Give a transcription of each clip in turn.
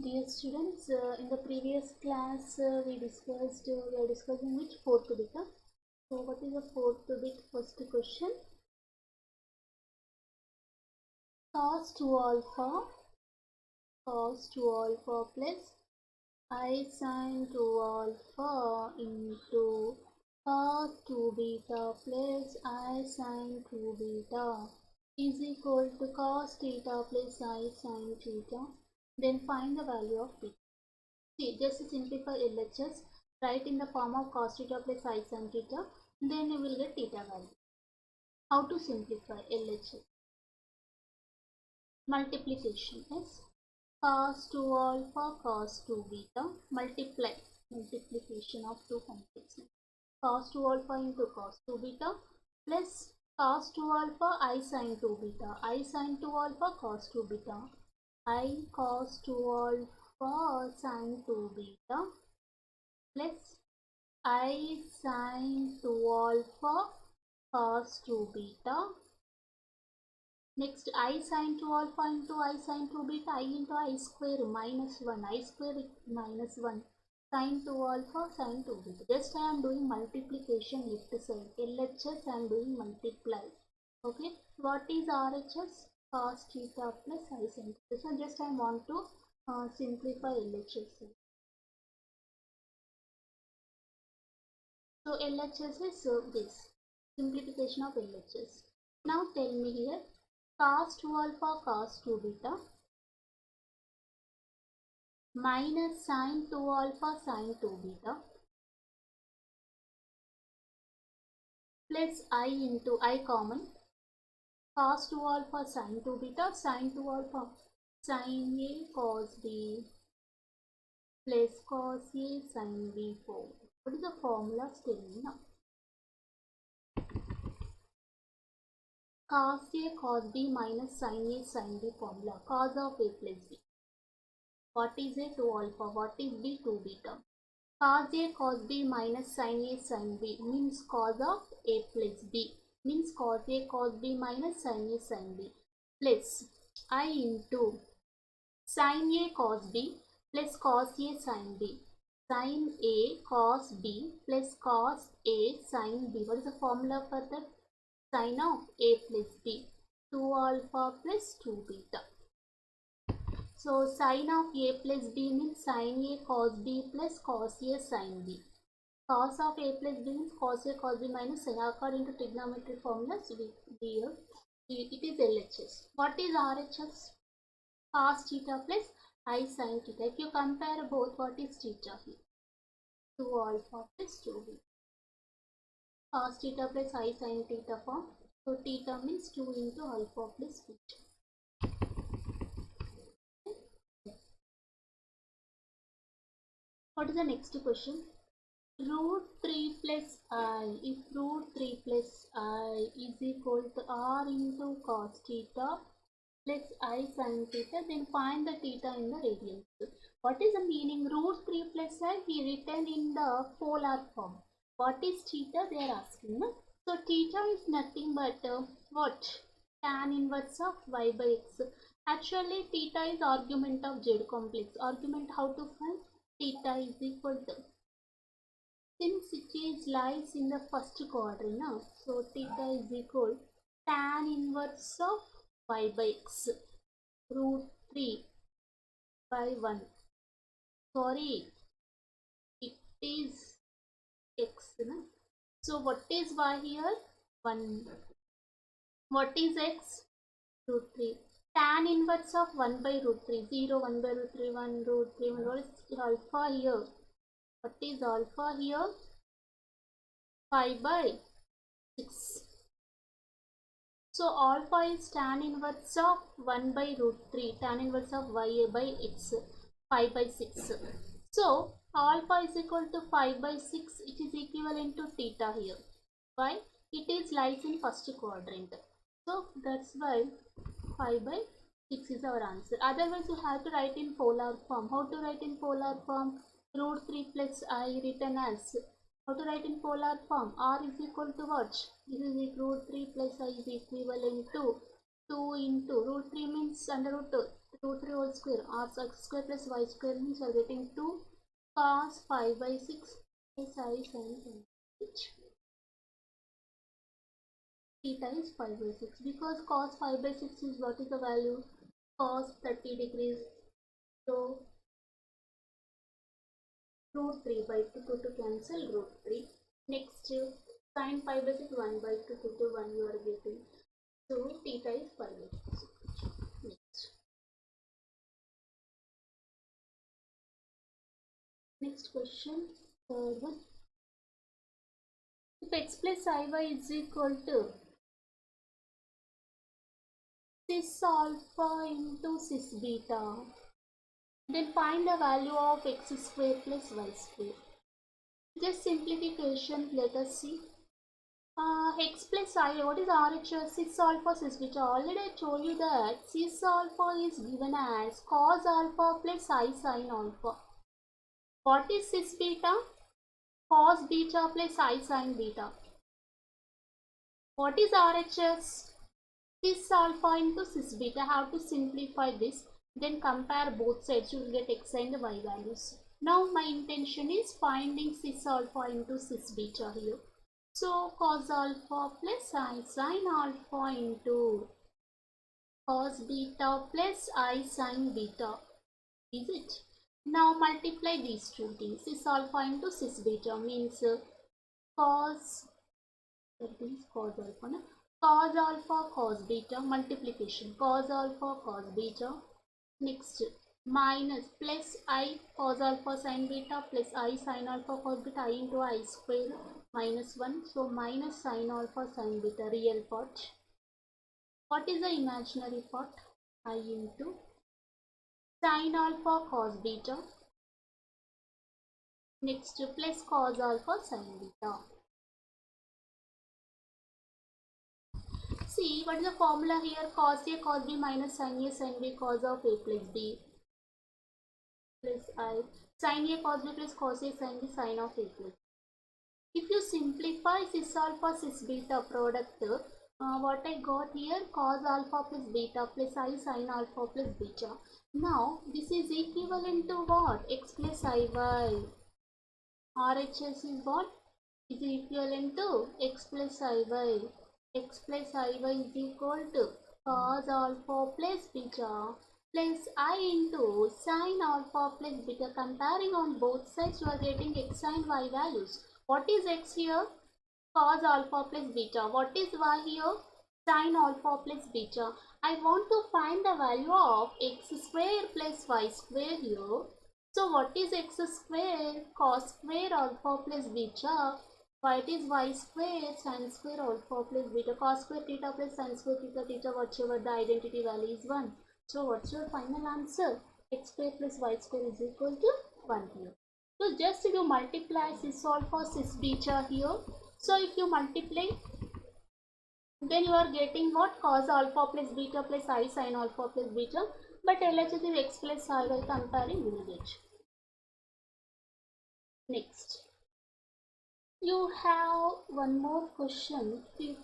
Dear students, in the previous class we are discussing which fourth bit. So what is the fourth bit? First question. Cos 2 alpha plus I sin 2 alpha into cos 2 beta plus I sin 2 beta is equal to cos theta plus I sin theta. Then find the value of beta. See, just to simplify LHS, write in the form of cos theta plus I sin theta, then you will get theta value. How to simplify LHS? Multiplication is cos 2 alpha cos 2 beta multiplication of two complex cos 2 alpha into cos 2 beta plus cos 2 alpha I sin 2 beta I sin 2 alpha cos 2 beta I cos 2 alpha sin 2 beta plus I sin 2 alpha cos 2 beta. Next I sin 2 alpha into I sin 2 beta, I into I square minus 1, I square minus 1, sin 2 alpha sin 2 beta. Just I am doing multiplication left side, LHS I am doing multiply. Okay, what is RHS? Cos theta plus I sin theta. So just I want to simplify LHS. So LHS is this simplification of LHS. Now tell me here cos 2 alpha cos 2 beta minus sin 2 alpha sin 2 beta plus I into I common cos 2 alpha sin 2 beta sin 2 alpha sin A cos B plus cos A sin B 4. What is the formula? Tell me now. Cos A cos B minus sin A sin B formula. Cos of A plus B. What is A? 2 alpha. What is B? 2 beta. Cos A cos B minus sin A sin B means cos of A plus B. Means cos A cos B minus sin A sin B plus I into sin A cos B plus cos A sin B. Sin A cos B plus cos A sin B. What is the formula for that? Sin of A plus B. 2 alpha plus 2 beta. So sin of A plus B means sin A cos B plus cos A sin B. Cos of A plus B means cos A cos B minus sin. According to trigonometry formulas, it is LHS. What is RHS? Cos theta plus I sin theta. If you compare both, what is theta here? 2 alpha plus 2 beta. Cos theta plus I sin theta form. So theta means 2 into alpha plus beta. What is the next question? Root 3 plus I. If root 3 plus I is equal to R into cos theta plus I sin theta, then find the theta in the radians. What is the meaning? Root 3 plus I he written in the polar form. What is theta? They are asking. No? So theta is nothing but what? Tan inverse of y by x. Actually theta is argument of z complex. Argument how to find? Theta is equal to, since it is lies in the first quadrant now, so theta is equal tan inverse of y by x root 3 by 1. Sorry, it is x. No? So what is y here? 1. What is x? Root 3. Tan inverse of 1 by root 3. 0, 1 by root 3, 1 root 3. 1. What is alpha here? What is alpha here? 5 by 6. So alpha is tan inverse of 1 by root 3. Tan inverse of y by x. 5 by 6. So alpha is equal to 5 by 6. It is equivalent to theta here. Why? It is lies in first quadrant. So that's why 5 by 6 is our answer. Otherwise you have to write in polar form. How to write in polar form? Root 3 plus I written as. How to write in polar form? R is equal to what? This is root 3 plus I is equivalent to 2 into root 3 means under root root 3 whole square or x square plus y square means you are getting 2 cos 5 by 6 plus I sin 10, which theta is 5 by 6 because cos 5 by 6 is what is the value? Cos 30 degrees. So root 3 by 2 to cancel root 3. Next sin 5 by 6 1 by 2 to 1 you are getting. So theta is 5 by 6. Next question, third one. If x plus iy is equal to cis alpha into cis beta, then find the value of x square plus y square. Just simplification, let us see. X plus I, what is RHS? Cis alpha, cis beta. Already I told you that cis alpha is given as cos alpha plus I sin alpha. What is cis beta? Cos beta plus I sin beta. What is RHS? Cis alpha into cis beta. Have to simplify this. Then compare both sides. You will get x and y values. Now my intention is finding cis alpha into cis beta here. So cos alpha plus I sin alpha into cos beta plus I sin beta. Is it? Now multiply these two things. Cis alpha into cis beta means cos, that is cos alpha, na? Cos alpha cos beta, multiplication cos alpha cos beta. Next minus plus I cos alpha sin beta plus I sin alpha cos beta, I into I square minus 1. So minus sin alpha sin beta, real part. What is the imaginary part? I into sin alpha cos beta. Next plus cos alpha sin beta. See what is the formula here? Cos A cos B minus sin A sin B cos of A plus B plus I. Sin A cos B plus cos A sin B sin of A plus. If you simplify cis alpha cis beta product, what I got here, cos alpha plus beta plus I sin alpha plus beta. Now this is equivalent to what? X plus IY. RHS is what? Is equivalent to X plus IY. X plus IY is equal to cos alpha plus beta plus I into sin alpha plus beta. Comparing on both sides, you are getting x and y values. What is x here? Cos alpha plus beta. What is y here? Sin alpha plus beta. I want to find the value of x square plus y square here. So what is x square? Cos square alpha plus beta. What is y square? Sin square alpha plus beta. Cos square theta plus sin square theta, theta whatever the identity value is 1. So what's your final answer? X square plus y square is equal to 1 here. So just if you multiply cis alpha cis beta here. So if you multiply, then you are getting what? Cos alpha plus beta plus I sin alpha plus beta. But LHS is x plus I by comparing, you will get. Next, you have one more question. If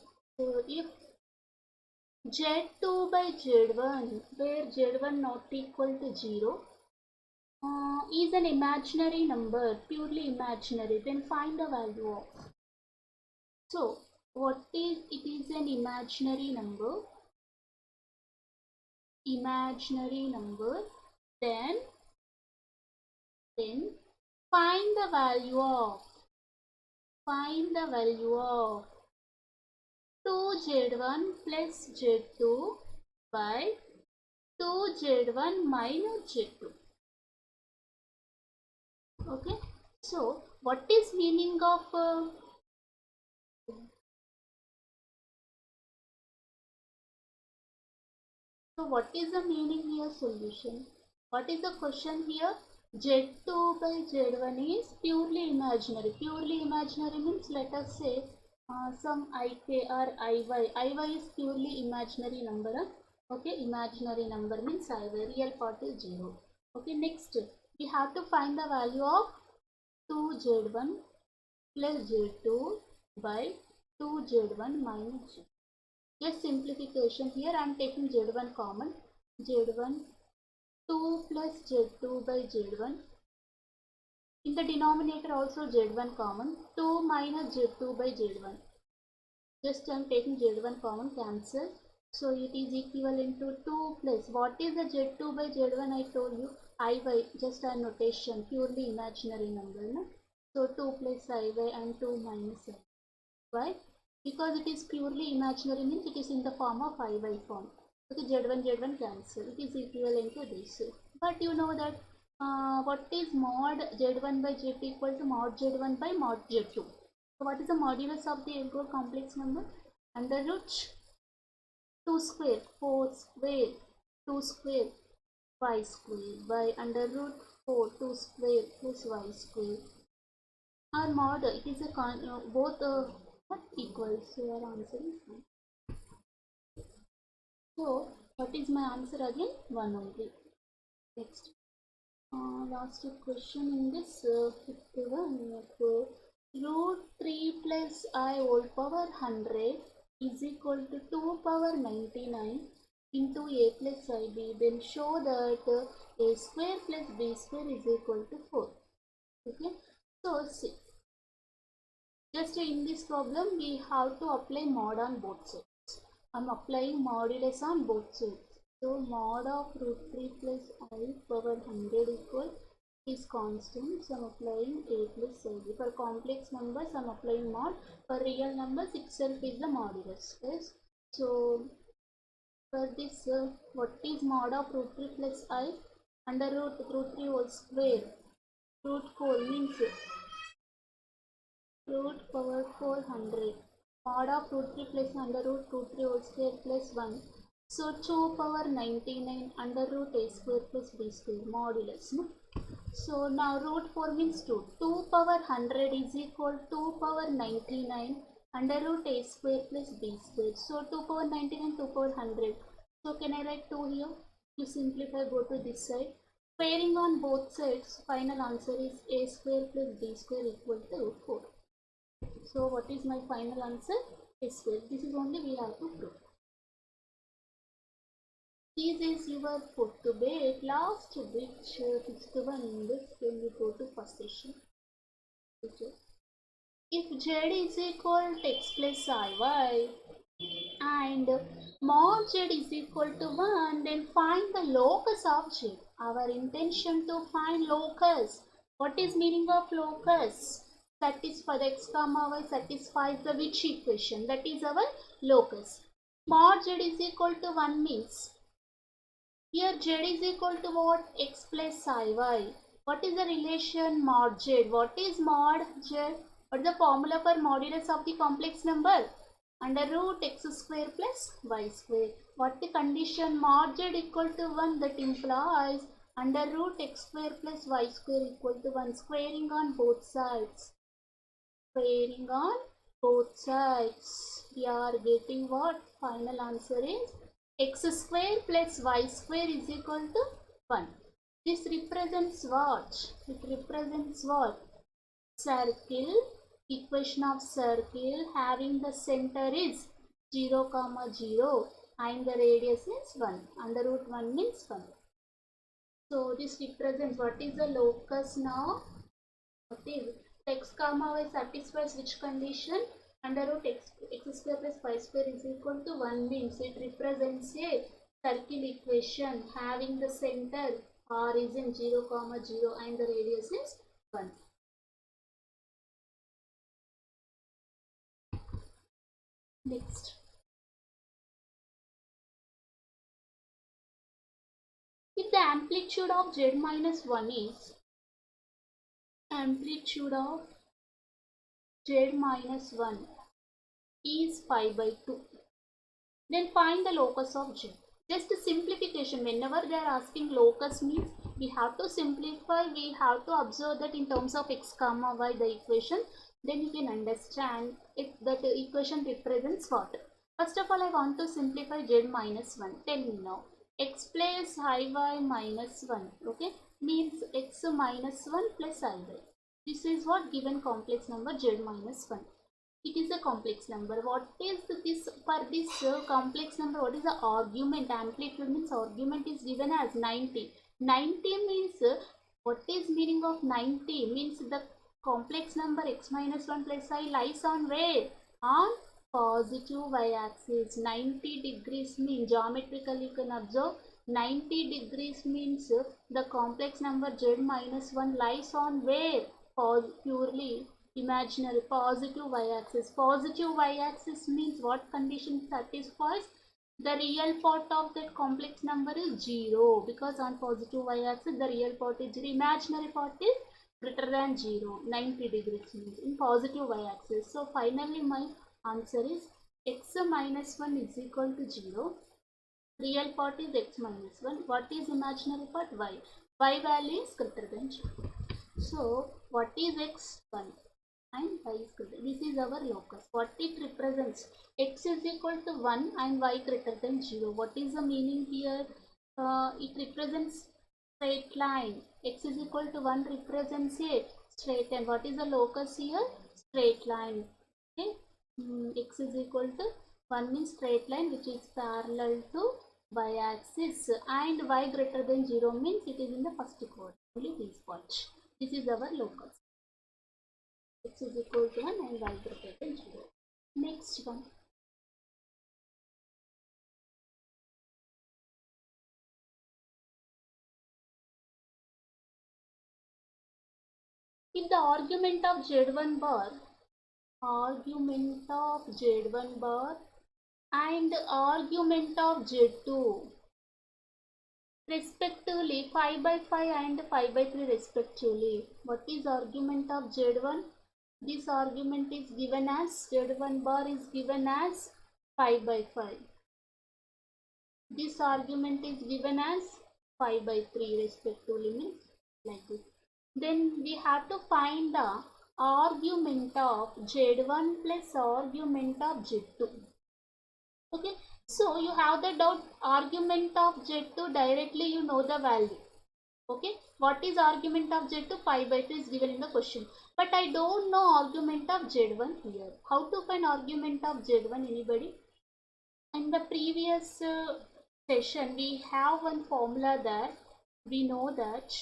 Z2 by Z1, where Z1 not equal to 0, is an imaginary number, purely imaginary, then find the value of. So, what is, it is an imaginary number, then find the value of 2Z1 plus Z2 by 2Z1 minus Z2. Okay, so what is meaning of so what is the meaning here? Solution. What is the question here? Z2 by Z1 is purely imaginary. Purely imaginary means, let us say some ik or iy. Iy is purely imaginary number. Okay, imaginary number means iy. Real part is 0. Okay, next we have to find the value of 2Z1 plus Z2 by 2Z1 minus Z2. Just simplification here, I am taking Z1 common. Z1 2 plus z2 by z1. In the denominator also z1 common. 2 minus z2 by z1. Just I am taking z1 common, cancel. So it is equivalent to 2 plus, what is the z2 by z1? I told you iy, just a notation, purely imaginary number. No? So 2 plus iy and 2 minus iy. Why? Because it is purely imaginary, means it is in the form of iy form. Okay, z1 cancel. It is equivalent to this. But you know that what is mod z1 by z2 equal to mod z1 by mod z2. So what is the modulus of the Elgaud complex number? Under root 2 square, 4 square, 2 square, y square by under root 4, 2 square plus y square. Our mod, it is a both what equals, so our answer is 1. So what is my answer again? 1 only. Next. Last question in this 51. Root 3 plus I whole power 100 is equal to 2 power 99 into a plus ib. Then show that a square plus b square is equal to 4. Okay. So see, just in this problem we have to apply mod on both sides. I am applying modulus on both sides. So mod of root 3 plus I power 100 equal is constant. So I am applying a plus ib. For complex numbers I am applying mod. For real numbers itself is the modulus. Yes. So for this what is mod of root 3 plus I? Under root 3 whole square. Root 4 means root power 400. Mod of root 3 plus under root 3 whole square plus 1. So 2 power 99 under root a square plus b square modulus. No? So now root 4 means 2. 2 power 100 is equal to 2 power 99 under root a square plus b square. So 2 power 99, 2 power 100. So can I write 2 here? To simplify, go to this side. Squaring on both sides, final answer is a square plus b square equal to 4. So what is my final answer? A square. This is only we have to prove. This is your put to bed. Last bit, fifth one in this, when we go to first session. If z is equal to x plus iy and mod z is equal to 1, then find the locus of z. Our intention to find locus. What is meaning of locus? Satisfy the x comma y satisfies the which equation? That is our locus. Mod z is equal to 1 means here z is equal to what? X plus iy. What is the relation mod z? What is mod z? What is the formula for modulus of the complex number? Under root x square plus y square. What the condition? Mod z equal to 1, that implies under root x square plus y square equal to 1. Squaring on both sides. Squaring on both sides. We are getting what? Final answer is x square plus y square is equal to 1. This represents what? It represents what? Circle. Equation of circle having the center is 0, 0 and the radius is 1. Under root 1 means 1. So this represents what is the locus now? What is x comma y satisfies which condition? Under root x square plus y square is equal to 1 means it represents a circle equation having the center r is in 0, 0 and the radius is 1. Next. If the amplitude of z minus 1 is amplitude of z minus 1 is pi by 2, then find the locus of z. Just a simplification. Whenever they are asking locus means we have to simplify, we have to observe that in terms of x comma y the equation, then you can understand if that equation represents what. First of all, I want to simplify z minus 1. Tell me now. X plus iy minus 1, okay, means x minus 1 plus iy. This is what given complex number z minus 1. It is a complex number. What is this for this complex number? What is the argument? Amplitude means argument is given as 90. 90 means, what is meaning of 90? Means the complex number x minus 1 plus I lies on where? On positive y-axis. 90 degrees means, geometrically you can observe, 90 degrees means the complex number z minus 1 lies on where? Purely imaginary, positive y-axis. Positive y-axis means what condition satisfies? The real part of that complex number is 0, because on positive y-axis the real part is 0, imaginary part is greater than 0. 90 degrees means in positive y-axis. So finally my answer is x minus 1 is equal to 0. Real part is x minus 1. What is imaginary part? Y. Y value is greater than 0. So what is x? 1. And y is greater. This is our locus. What it represents? X is equal to 1 and y greater than 0. What is the meaning here? It represents straight line. X is equal to 1 represents a straight line. What is the locus here? Straight line. Okay. X is equal to 1 means straight line which is parallel to y-axis, and y greater than 0 means it is in the first quadrant. Only this point. This is our locus. X is equal to 1 and y greater than 0. Next one. If the argument of z1 bar and argument of z2 respectively 5 by 5 and 5 by 3 respectively. What is argument of z1? This argument is given as z1 bar is given as 5 by 5. This argument is given as 5 by 3 respectively, means like this. Then we have to find the argument of z1 plus argument of z2. Okay, so you have the doubt argument of z2, directly you know the value. Okay, what is argument of z2? 5 by 2 is given in the question, but I don't know argument of z1 here. How to find argument of z1? Anybody? In the previous session we have one formula that we know that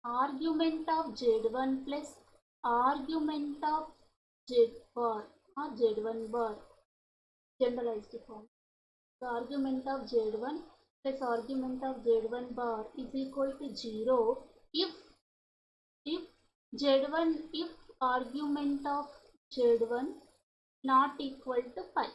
argument of z1 plus argument of z bar or z1 bar, generalized form. The argument of z1 plus argument of z1 bar is equal to 0 if z1, if argument of z1 not equal to pi.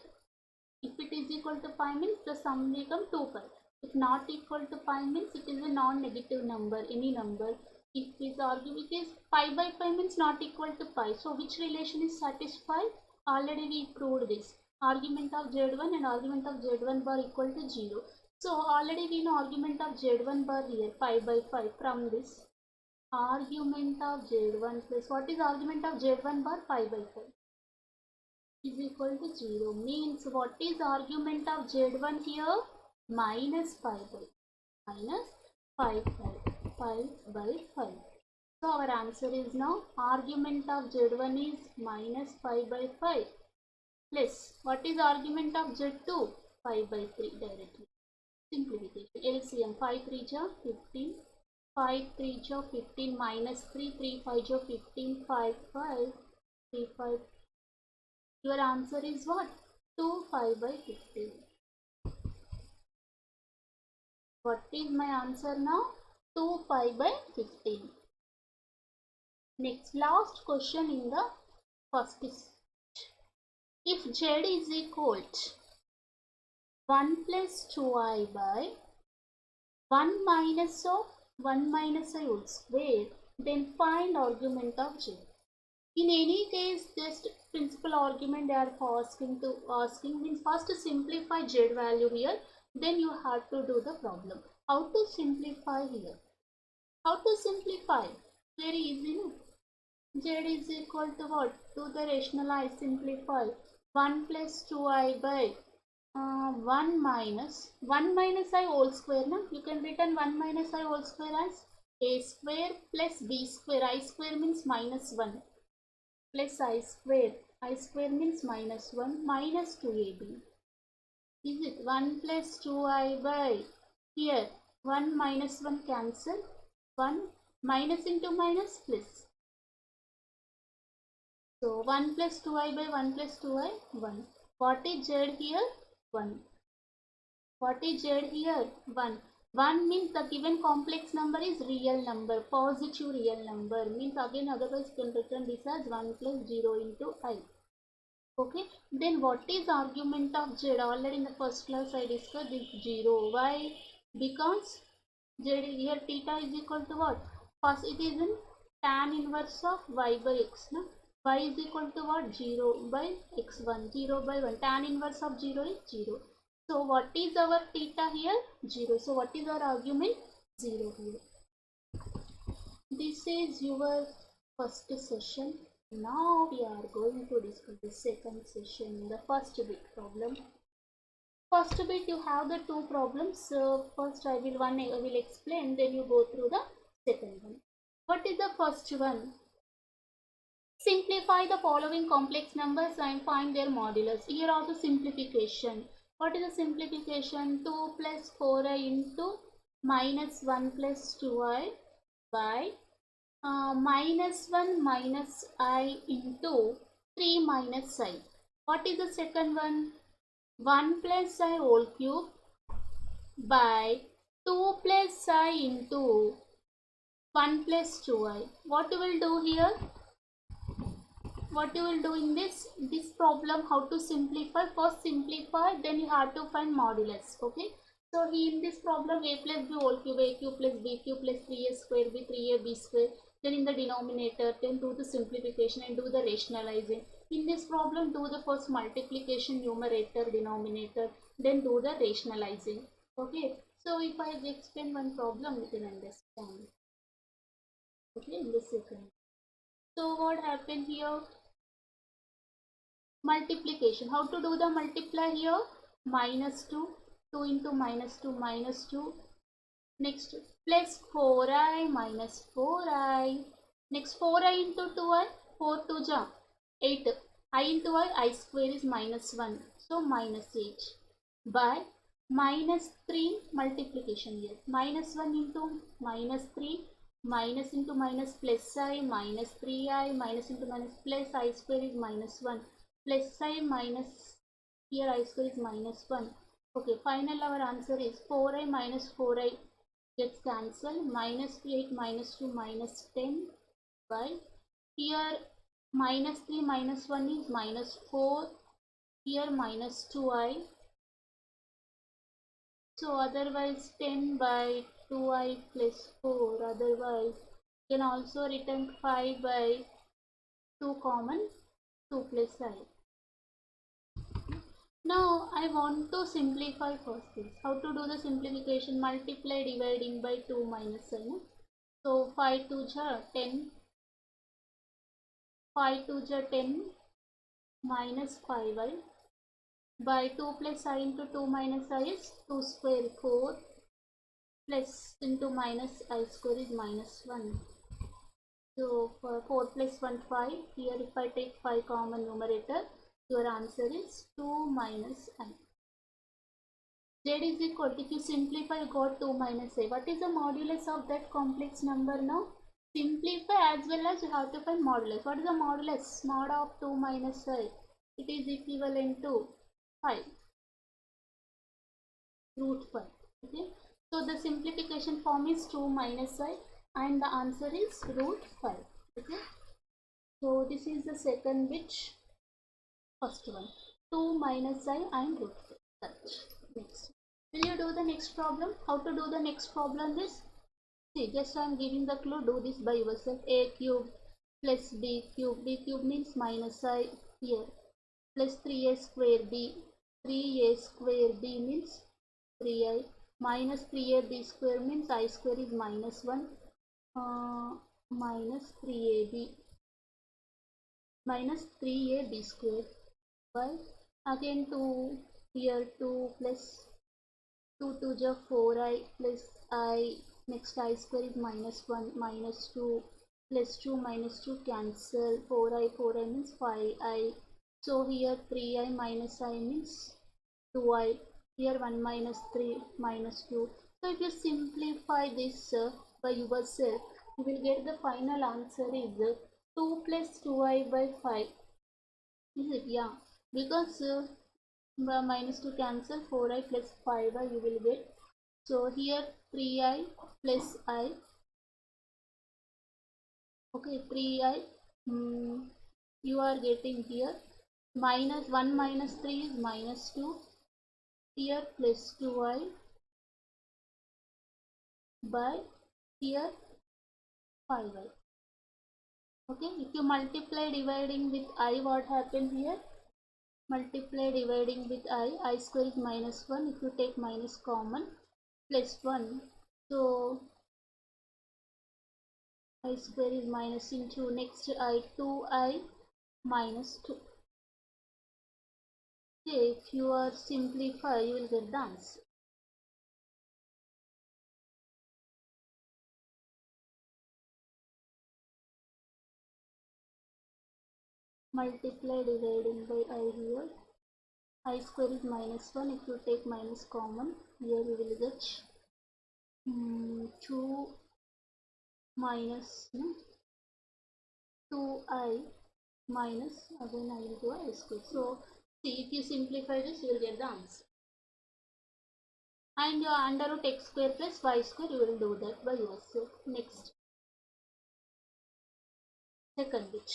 If it is equal to pi means the sum become 2 pi. If not equal to pi means it is a non-negative number, any number. If this argument is pi by 5 means not equal to pi. So which relation is satisfied? Already we proved this. Argument of z1 and argument of z1 bar equal to 0. So already we know argument of z1 bar here, pi by 5. From this, argument of z1 plus, what is argument of z1 bar? Pi by 5 is equal to 0, means what is argument of z1 here? Minus 5 by 5. So our answer is now argument of z1 is minus 5 by 5 plus what is argument of z2? 5 by 3 directly. Simplification. LCM 5 3 ja 15, 5 3 ja 15 minus 3, 3 5 ja 15, 5 5, 3 5. Your answer is what? 2 5 by 15. What is my answer now? 2 pi by 15. Next, last question in the first is, if z is equal to 1 plus 2i by 1 minus of 1 minus I whole square, then find argument of z. In any case, just principal argument they are asking means first to simplify z value here, then you have to do the problem. How to simplify here? How to simplify? Very easy, no? Z is equal to what? To the rationalize, simplify. 1 plus 2i by 1 minus I whole square. No? You can written 1 minus I whole square as a square plus b square. I square means minus 1 plus I square. I square means minus 1 minus 2ab. Is it 1 plus 2i by, here 1 minus 1 cancel, 1 minus into minus plus. So 1 plus 2i by 1 plus 2i, 1. What is z here? 1. What is z here? 1. 1 means the given complex number is real number, positive real number. Means again otherwise you can written this as 1 plus 0 into I. Okay. Then what is argument of z? Already in the first class I discussed this 0. Why? Because z here theta is equal to what? First it is in tan inverse of y by x. No? Y is equal to what? 0 by x1. 0 by 1. Tan inverse of 0 is 0. So what is our theta here? 0. So what is our argument? 0 here. This is your first session. Now we are going to discuss the second session, the first bit problem. First bit you have the two problems. So first I will explain, then you go through the second one. What is the first one? Simplify the following complex numbers and find their modulus. Here also simplification. What is the simplification? 2 plus 4i into minus 1 plus 2i by minus 1 minus I into 3 minus I. What is the second one? 1 plus I whole cube by 2 plus I into 1 plus 2i. What you will do here? What you will do in this problem, how to simplify? First simplify, then you have to find modulus. Okay. So in this problem, a plus b whole cube, a cube plus b cube plus 3a square b, 3ab square. Then in the denominator, then do the simplification and do the rationalizing. In this problem, do the first multiplication, numerator, denominator, then do the rationalizing. Okay. So if I explain one problem, you can understand. Okay, in the second. So what happened here? Multiplication. How to do the multiply here? Minus 2. 2 into minus 2 minus 2. Next plus 4i minus 4i. Next 4i into 2i. 4 2 ja 8. I into I square is minus 1. So minus 8. By minus 3 multiplication here. Minus 1 into minus 3. Minus into minus plus I minus 3i minus into minus plus I square is minus 1. Plus I minus, here I square is minus 1. Okay, final our answer is 4i minus 4i gets cancelled. Minus 8 minus 2 minus 10 by, here minus 3 minus 1 is minus 4. Here minus 2i. So otherwise 10 by 2i plus 4. Otherwise you can also written 5 by 2 common, 2 plus I. Now I want to simplify first this. How to do the simplification? Multiply dividing by 2 minus I. No? So 5 2 ja 10. 5 2 ja 10 minus 5i by 2 plus I into 2 minus I is 2 square 4 plus into minus I square is minus 1. So 4 plus 1 5. Here if I take 5 common numerator, your answer is 2 minus I. Z is equal to, if you simplify, you got 2 minus A. What is the modulus of that complex number now? Simplify as well as you have to find modulus. What is the modulus? Mod of 2 minus I. It is equivalent to 5. Root 5. Okay. So the simplification form is 2 minus I and the answer is root 5. Okay. So this is the second bit. First one. 2 minus I and root 5. Next. Will you do the next problem? How to do the next problem is, see, just I am giving the clue, do this by yourself. A cube plus b cube. B cube means minus I here. Plus 3a square b. 3a square b means 3i. Minus 3ab square means I square is minus 1. Minus 3ab. Minus 3ab square by, again 2 here 2 plus 2 2 ja 4i plus I. Next I square is minus 1 minus 2 plus 2 minus 2 cancel. 4i means 5i. So here 3i minus I means 2i. here 1 minus 3 minus 2. So if you simplify this by yourself, you will get the final answer is 2 plus 2i by 5. Is it? Yeah, because minus 2 cancel, 4i plus 5i you will get. So here 3i plus I. Okay, 3i. You are getting here minus 1 minus 3 is minus 2. Here plus 2i by here 5i. Okay, if you multiply dividing with I, what happened here? Multiply dividing with I square is minus 1. If you take minus common, plus 1. So I square is minus into next I, 2i minus 2. Okay, if you are simplify, you will get the answer. Multiply dividing by I here. I square is minus 1. If you take minus common, here you will get 2 minus 2i minus again I into I square. So see, if you simplify this, you will get the answer. And your under root x square plus y square, you will do that by yourself. Next, second bit.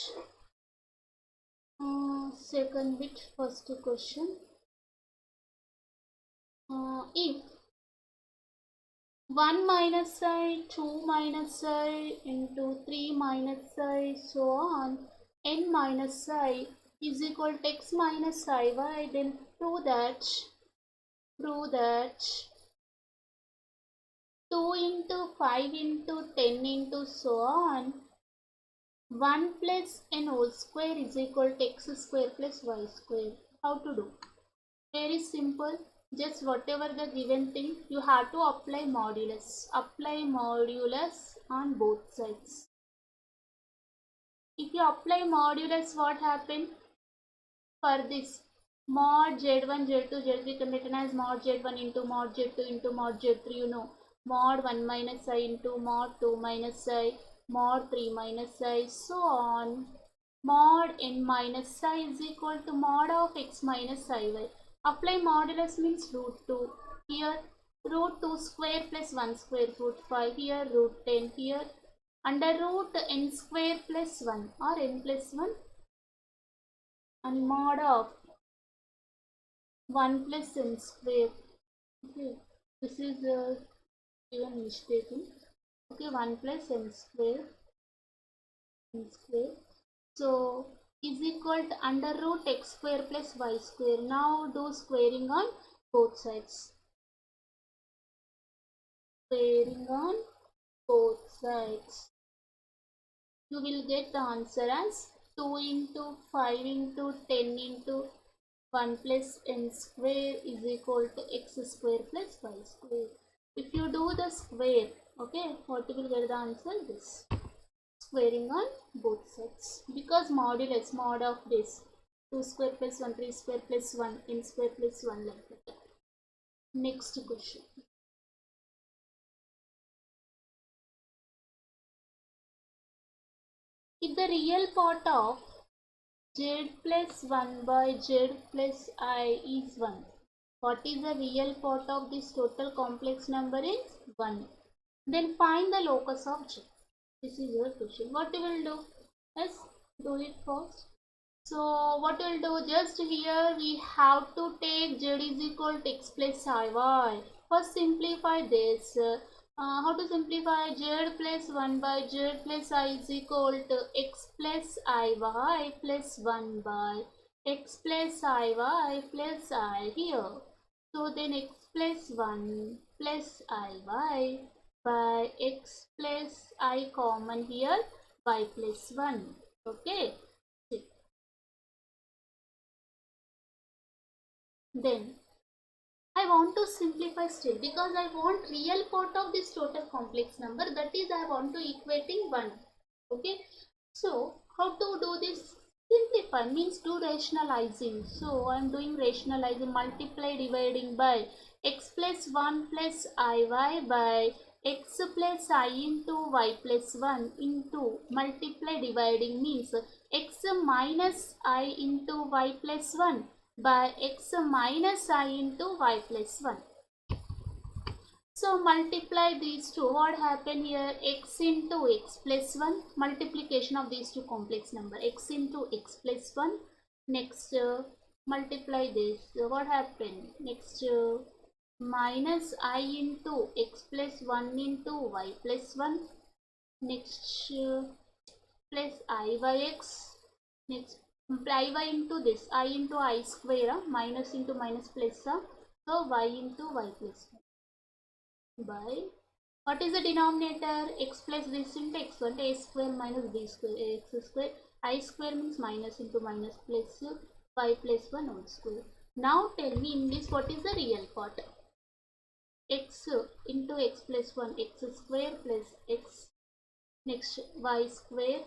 Second bit, first question. If 1 minus I, 2 minus I into 3 minus I, so on, n minus I is equal to x minus iy, then prove that 2 into 5 into 10 into so on, 1 plus n whole square is equal to x square plus y square. How to do? Very simple. Just whatever the given thing, you have to apply modulus. Apply modulus on both sides. If you apply modulus, what happens? For this, mod z1, z2, z3 can written as mod z1 into mod z2 into mod z3, you know. Mod 1 minus I into mod 2 minus I, mod 3 minus I, so on. Mod n minus I is equal to mod of x minus iy. Apply modulus means root 2. Here root 2 square plus 1 square root 5. Here root 10. Here under root n square plus 1 or n plus 1 and mod of 1 plus n square. Okay, this is even mistaken. Okay, 1 plus n square. So is equal to under root x square plus y square. Now do squaring on both sides. Squaring on both sides. You will get the answer as 2 into 5 into 10 into 1 plus n square is equal to x square plus y square. If you do the square, okay, what you will get the answer? This. Squaring on both sides. Because modulus, mod of this. 2 square plus 1, 3 square plus 1, n square plus 1 like that. Next question. If the real part of z plus 1 by z plus I is 1. What is the real part of this total complex number is 1. Then find the locus of z. This is your question. What you will do? Let's do it first. So what we'll do, just here we have to take z is equal to x plus iy. First simplify this. How to simplify? Z plus 1 by z plus I is equal to x plus iy plus 1 by x plus iy plus I here. So then x plus 1 plus iy by x plus I common here y plus 1. Okay. Then I want to simplify still because I want real part of this total complex number, that is I want to equating 1. Okay. So how to do this? Simply simplify means do rationalizing. So I am doing rationalizing, multiply dividing by x plus 1 plus iy by x plus I into y plus 1 into multiply dividing means x minus I into y plus 1 by x minus I into y plus 1. So multiply these two. What happened here? X into x plus 1. Multiplication of these two complex number. X into x plus 1. Next multiply this. What happened? Next minus I into x plus 1 into y plus 1. Next plus I by x. Next I y into this. I into I square. Minus into minus plus. So y into y plus 1. By what is the denominator? X plus this into x1, a square minus b square, x square. I square means minus into minus plus y plus 1 whole square. Now tell me in this what is the real part? X into x plus 1, x square plus x. Next y square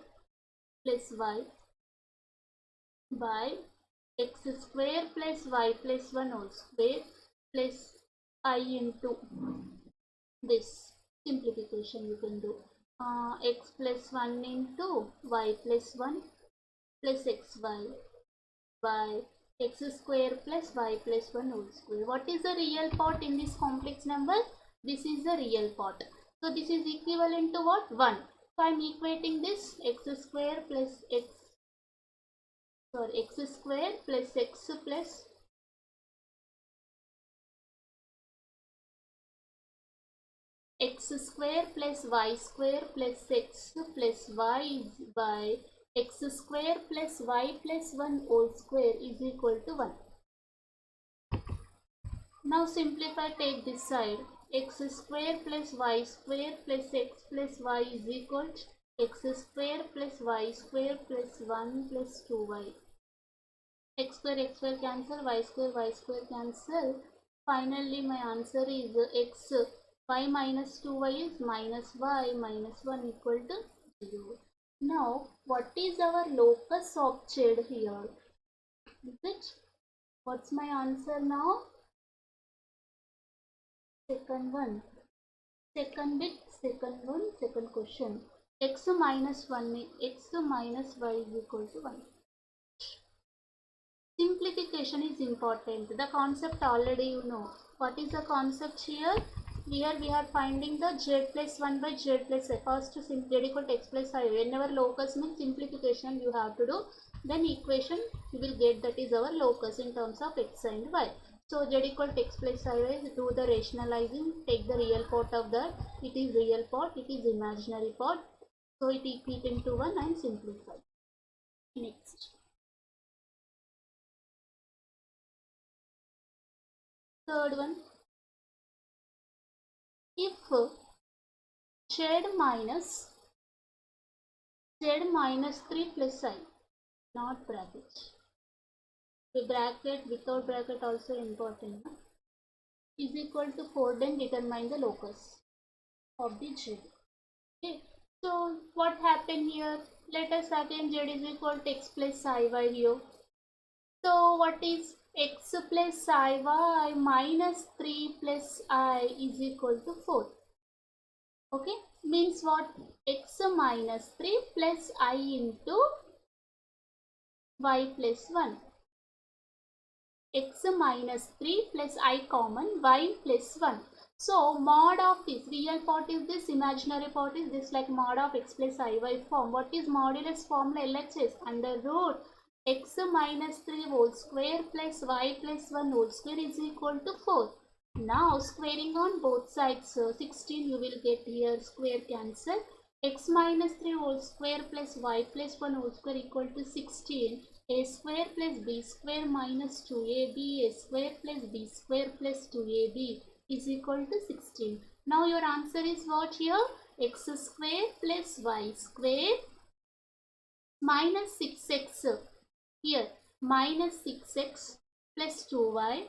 plus y by x square plus y plus 1 whole square plus I into this simplification you can do x plus 1 into y plus 1 plus xy by x square plus y plus 1 whole square. What is the real part in this complex number? This is the real part. So this is equivalent to what? 1. So I am equating this x square plus x square plus x plus x square plus y square plus x plus y by x square plus y plus 1 whole square is equal to 1. Now simplify, take this side. X square plus y square plus x plus y is equal to x square plus y square plus 1 plus 2y. X square cancel, y square cancel. Finally my answer is x. Y minus 2y is minus y minus 1 equal to 0. Now what is our locus of shade here? Is it? What's my answer now? Second one. Second bit, second question. X minus 1, x minus y is equal to 1. Simplification is important. The concept already you know. What is the concept here? Here we are finding the z plus 1 by z plus I. First z equal to x plus I. Whenever locus means simplification you have to do. Then equation you will get, that is our locus in terms of x and y. So z equal to x plus I, do the rationalizing. Take the real part of that. It is real part. It is imaginary part. So it equate into 1 and simplify. Next. Third one, if z minus 3 plus I, not bracket. The bracket, without bracket also important, is equal to 4, then determine the locus of the z. Okay. So what happened here? Let us again z is equal to x plus iy here. So what is x plus iy minus 3 plus I is equal to 4. Okay, means what? X minus 3 plus I into y plus 1. X minus 3 plus I common, y plus 1. So mod of this, real part is this, imaginary part is this, like mod of x plus iy form. What is modulus formula? LHS under root x minus 3 whole square plus y plus 1 whole square is equal to 4. Now squaring on both sides, 16 you will get here, square cancel. X minus 3 whole square plus y plus 1 whole square equal to 16. A square plus b square minus 2ab, a square plus b square plus 2ab is equal to 16. Now your answer is what here? X square plus y square minus 6x. Here minus 6x plus 2y.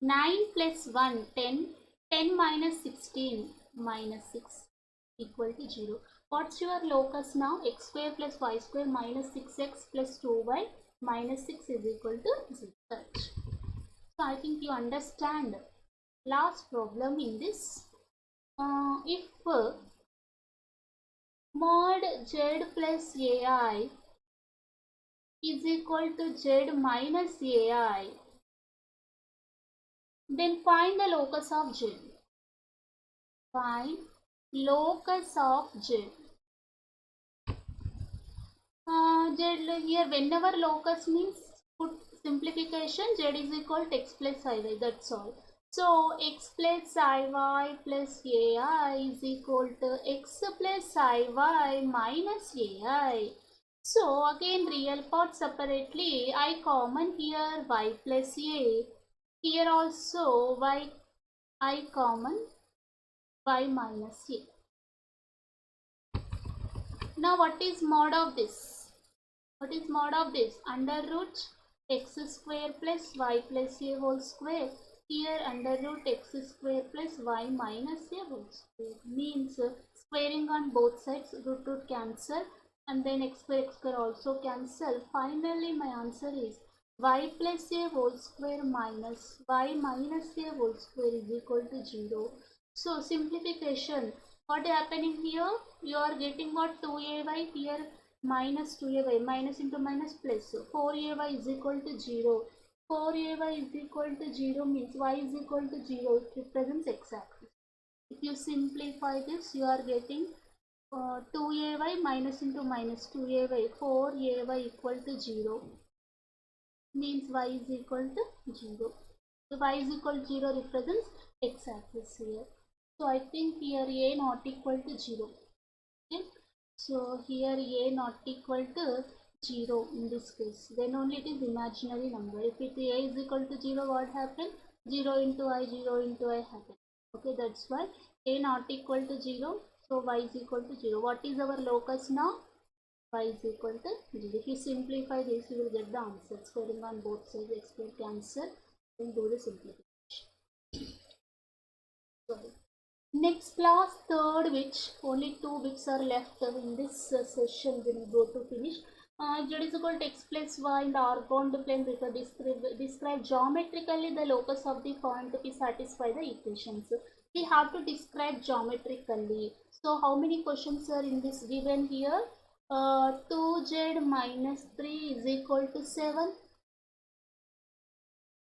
9 plus 1, 10. 10 minus 16 minus 6 equal to 0. What's your locus now? X square plus y square minus 6x plus 2y minus 6 is equal to 0. So I think you understand. Last problem in this. If mod z plus ai is equal to z minus ai, then find the locus of z. Find locus of z. Here whenever locus means put simplification, z is equal to x plus iy, that's all. So x plus iy plus ai is equal to x plus iy minus ai. So again real part separately, I common here y plus a, here also I common y minus a. Now what is mod of this? What is mod of this? Under root x square plus y plus a whole square. Here under root x square plus y minus a whole square. Means squaring on both sides, root cancel, and then x square also cancel. Finally my answer is y plus a whole square minus y minus a whole square is equal to 0. So simplification. What happening here? You are getting what? 2ay here minus 2ay, minus into minus plus. 4ay is equal to 0. 4ay is equal to 0 means y is equal to 0. It represents x-axis. If you simplify this, you are getting 2ay minus into minus 2ay, 4ay equal to 0 means y is equal to 0. So y is equal to 0 represents x-axis here. So I think here a not equal to 0. Okay. So here a not equal to 0 in this case. Then only it is imaginary number. If it a is equal to 0, what happened? 0 into I happen. Okay, that's why a not equal to 0. So y is equal to 0. What is our locus now? Y is equal to 0. If you simplify this, you will get the answer. Squaring on both sides, x square cancel. Then do the simplification. Sorry. Next class, third, which only 2 bits are left in this session when we go to finish. Z is equal to x plus y in the orthogonal plane. Describe geometrically the locus of the point to satisfy the equations. We have to describe geometrically. So how many questions are in this given here? 2z minus 3 is equal to 7.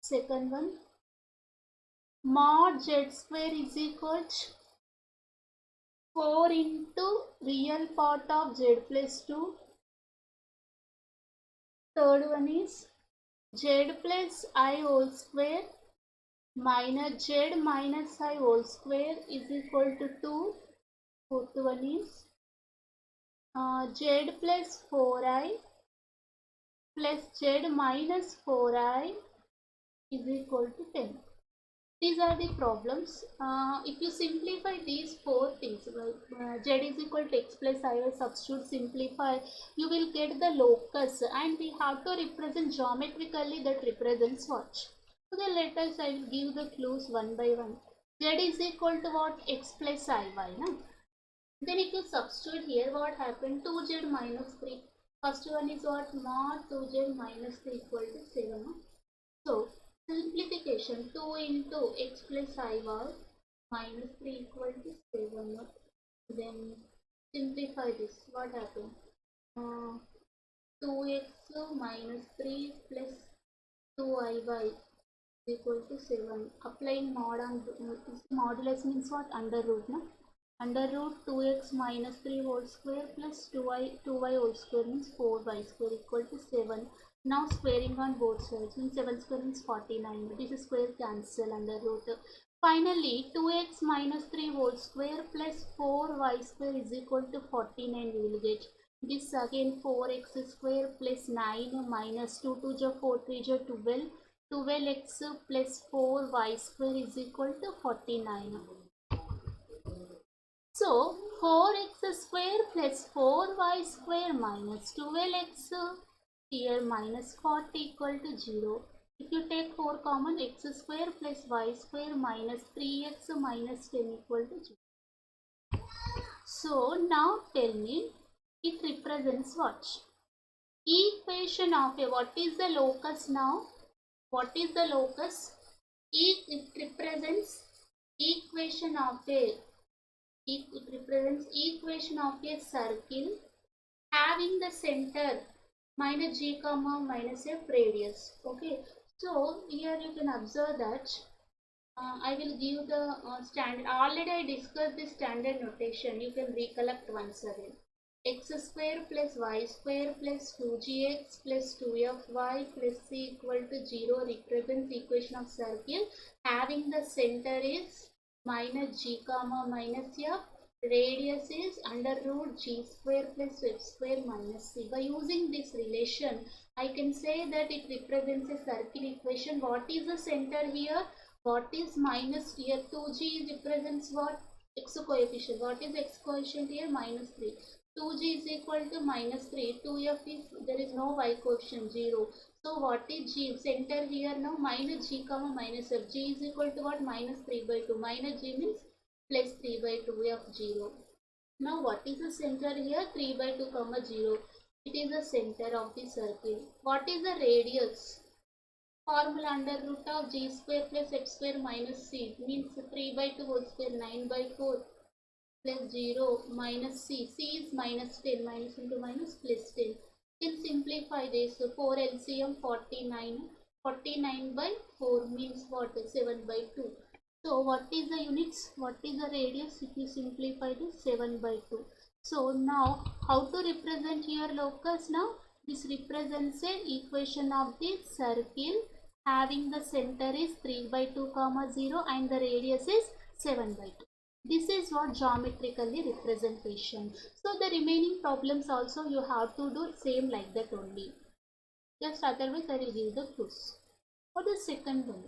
Second one, mod z square is equal to 4 into real part of z plus 2. Third one is z plus I whole square minus z minus I whole square is equal to 2. Fourth one is z plus 4i plus z minus 4i is equal to 10. These are the problems. If you simplify these 4 things, z is equal to x plus I will substitute, simplify, you will get the locus, and we have to represent geometrically that represents what. Okay, let us, I will give the clues one by one. Z is equal to what? X plus Iy. No? Then if you substitute here, what happened? 2z minus 3. First one is what? Mod 2z minus 3 equal to 7. No? So, simplification, 2 into x plus iy minus 3 equal to 7. Then simplify this. What happened? 2x minus 3 plus 2iy equal to 7. Applying mod on modulus means what? Under root. No? Under root 2x minus 3 whole square plus 2y whole square means 4y square equal to 7. Now squaring on both sides means 7 square means 49. This is square cancel under root. Finally 2x minus 3 whole square plus 4y square is equal to 49 we will get. This again 4x square plus 9 minus 2 to 4 3 12. 12x plus 4y square is equal to 49. So 4x square plus 4y square minus 12x here minus 40 equal to 0. If you take 4 common, x square plus y square minus 3x minus 10 equal to 0. So now tell me, it represents what? Equation of a, what is the locus now? What is the locus? It represents equation of a, it represents equation of a circle having the center minus g comma minus f radius. Okay, so here you can observe that I will give the standard. Already I discussed the standard notation. You can recollect once again. X square plus y square plus 2gx plus 2fy plus c equal to 0 represents equation of circle having the center is minus g comma minus f. Radius is under root g square plus f square minus c. By using this relation, I can say that it represents a circle equation. What is the center here? What is minus here? 2g represents what? X coefficient. What is x coefficient here? Minus 3. 2g is equal to minus 3. 2f is, there is no y coefficient, 0. So what is g? Center here now minus g comma minus f. G is equal to what? Minus 3 by 2. Minus g means plus 3 by 2 f 0. Now what is the center here? 3 by 2 comma 0. It is the center of the circle. What is the radius? Formula under root of g square plus f square minus c means 3 by 2 whole square 9 by 4 plus 0 minus c. C is minus 10. Minus into minus plus 10. You can simplify this. So 4 LCM 49. 49 by 4 means what? 7 by 2. So what is the units? What is the radius? If you simplify this, 7 by 2. So now how to represent here locus now? This represents a equation of the circle having the center is 3 by 2 comma 0 and the radius is 7 by 2. This is what geometrically representation. So the remaining problems also you have to do same like that only. Just otherwise I will give the clues. For the second one,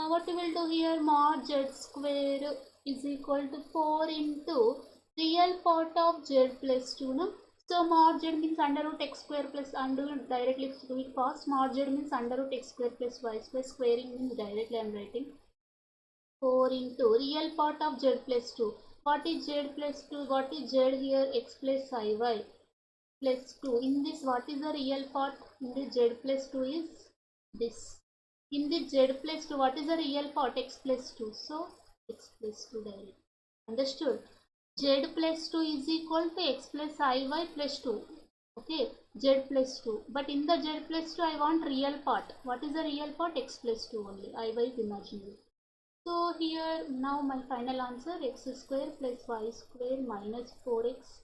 what we will do here, mod z square is equal to 4 into real part of z plus 2. No? So mod z means under root x square plus under root, directly do it fast. Mod z means under root x square plus y square. Squaring means directly I am writing 4 into real part of z plus 2. What is z plus 2? What is z here? X plus iy plus 2. In this, what is the real part? In the z plus 2 is this. In the z plus 2, what is the real part? X plus 2. So, x plus 2 directly. Understood? Z plus 2 is equal to x plus iy plus 2. Okay, z plus 2. But in the z plus 2, I want real part. What is the real part? X plus 2 only. Iy is imaginary. So, here now my final answer, x square plus y square minus 4x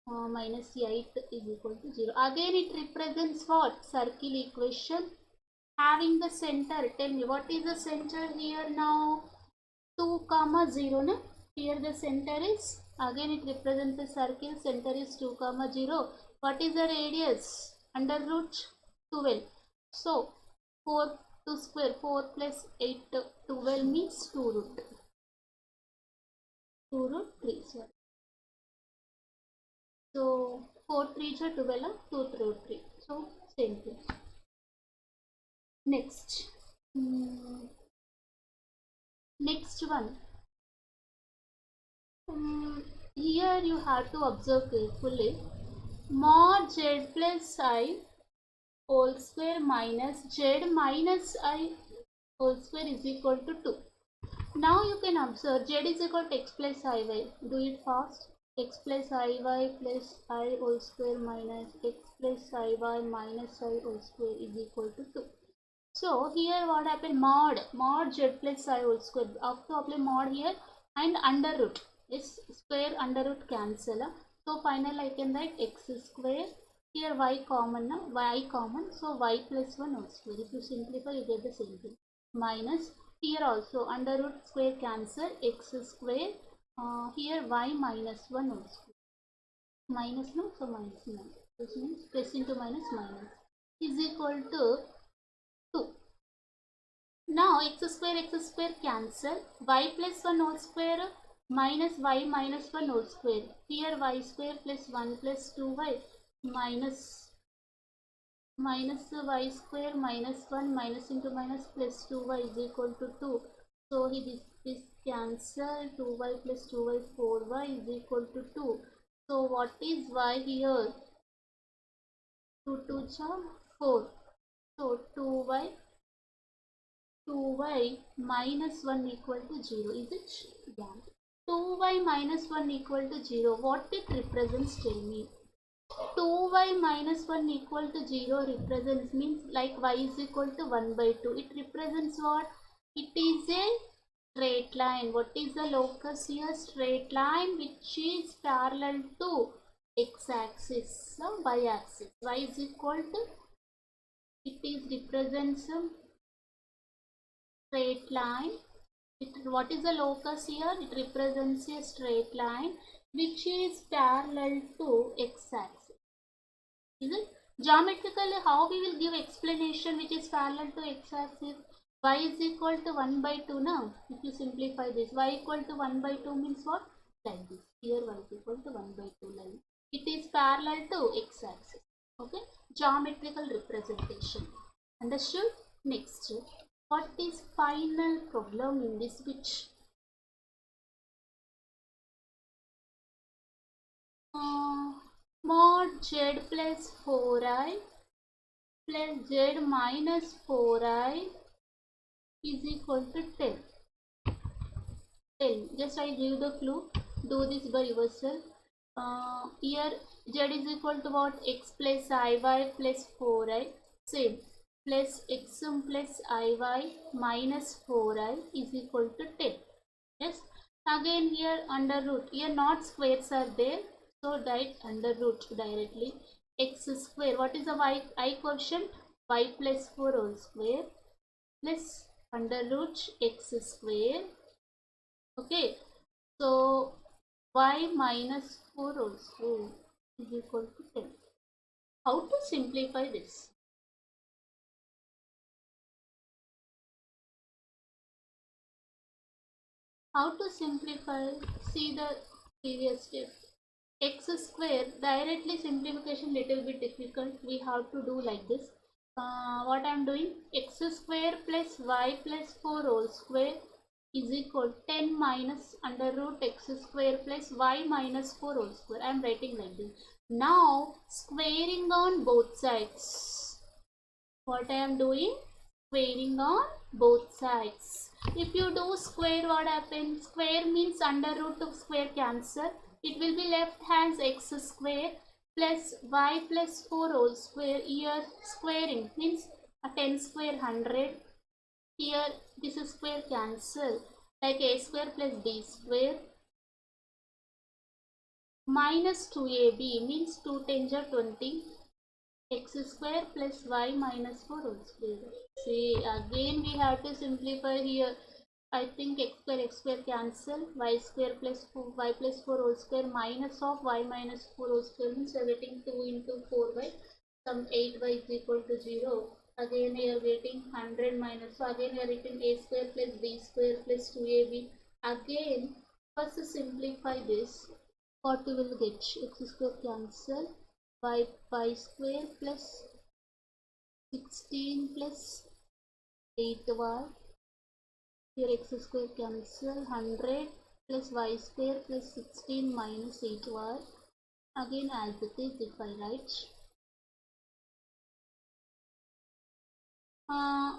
minus 8 is equal to 0. Again it represents what? Circle equation having the center. Tell me what is the center here now? 2 comma 0. No? Here the center is, again it represents a circle, center is 2 comma 0. What is the radius? Under root 12. So 4 2 square, 4 plus 8 12 means 2 root 3. Sorry. So 4 3 is 12, 2 root 3. So same thing. Next, next one. Here you have to observe carefully. Mod z plus I whole square minus z minus I whole square is equal to 2. Now you can observe z is equal to x plus iy. Do it fast. X plus iy plus I whole square minus x plus iy minus I whole square is equal to 2. So here what happened? Mod z plus I whole square. After apply mod here and under root. This square under root cancel. So final I can write x square. Here y common. Y common. So y plus 1 whole square. If you simplify you get the same thing. Minus here also under root square cancel. X square. Here y minus 1 whole square. Minus no. So minus 9. This means plus into minus minus is equal to 2. Now x square cancel. Y plus 1 whole square minus y minus 1 whole square. Here y square plus 1 plus 2y minus y square minus 1 minus into minus plus 2y is equal to 2. So this cancel 2y plus 2y 4y is equal to 2. So what is y here? 2 2 4. So 2y minus 1 equal to 0. Is it? Yeah. 2y minus 1 equal to 0. What it represents, tell me. 2y minus 1 equal to 0 represents, means like y is equal to 1 by 2. It represents what? It is a straight line. What is the locus here? Straight line which is parallel to x-axis, so y-axis. Y is equal to, it is represents a straight line. What is the locus here? It represents a straight line which is parallel to x-axis. Is it? Geometrically, how we will give explanation which is parallel to x-axis? Y is equal to 1 by 2 now. If you simplify this, y equal to 1 by 2 means what? Like this. Here y is equal to 1 by 2 line. It is parallel to x-axis. Okay? Geometrical representation. Understood? Next. What is final problem in this which? Mod z plus 4i plus z minus 4i is equal to 10. 10. Just I give the clue. Do this by yourself. Here z is equal to what? X plus iy plus 4i. Same. Plus xm plus iy minus 4i is equal to 10. Yes. Again here under root. Here not squares are there. So write under root directly. X square. What is the I quotient? Y plus 4 whole square plus under root x square. Okay. So y minus 4 whole square is equal to 10. How to simplify this? How to simplify? See the previous step. X square, directly simplification little bit difficult. We have to do like this. What I am doing? X square plus y plus 4 whole square is equal to 10 minus under root x square plus y minus 4 whole square. I am writing like this. Now squaring on both sides. What I am doing? Squaring on both sides. If you do square, what happens? Square means under root of square cancel. It will be left as x square plus y plus 4 whole square. Here squaring means a 10 square 100. Here this square cancel, like a square plus b square minus 2ab means 2 10 are 20. X square plus y minus 4 whole square. See, again we have to simplify here. I think x square cancel, y square plus 4, y plus 4 whole square minus of y minus 4 whole square means we are getting 2 into 4y. Some 8y is equal to 0. Again we are getting 100 minus. So again we are getting a square plus b square plus 2ab. Again, first simplify this. What we will get? X square cancel. Y square plus 16 plus 8y. Here x square cancel, 100 plus y square plus 16 minus 8y. Again as it is, if I write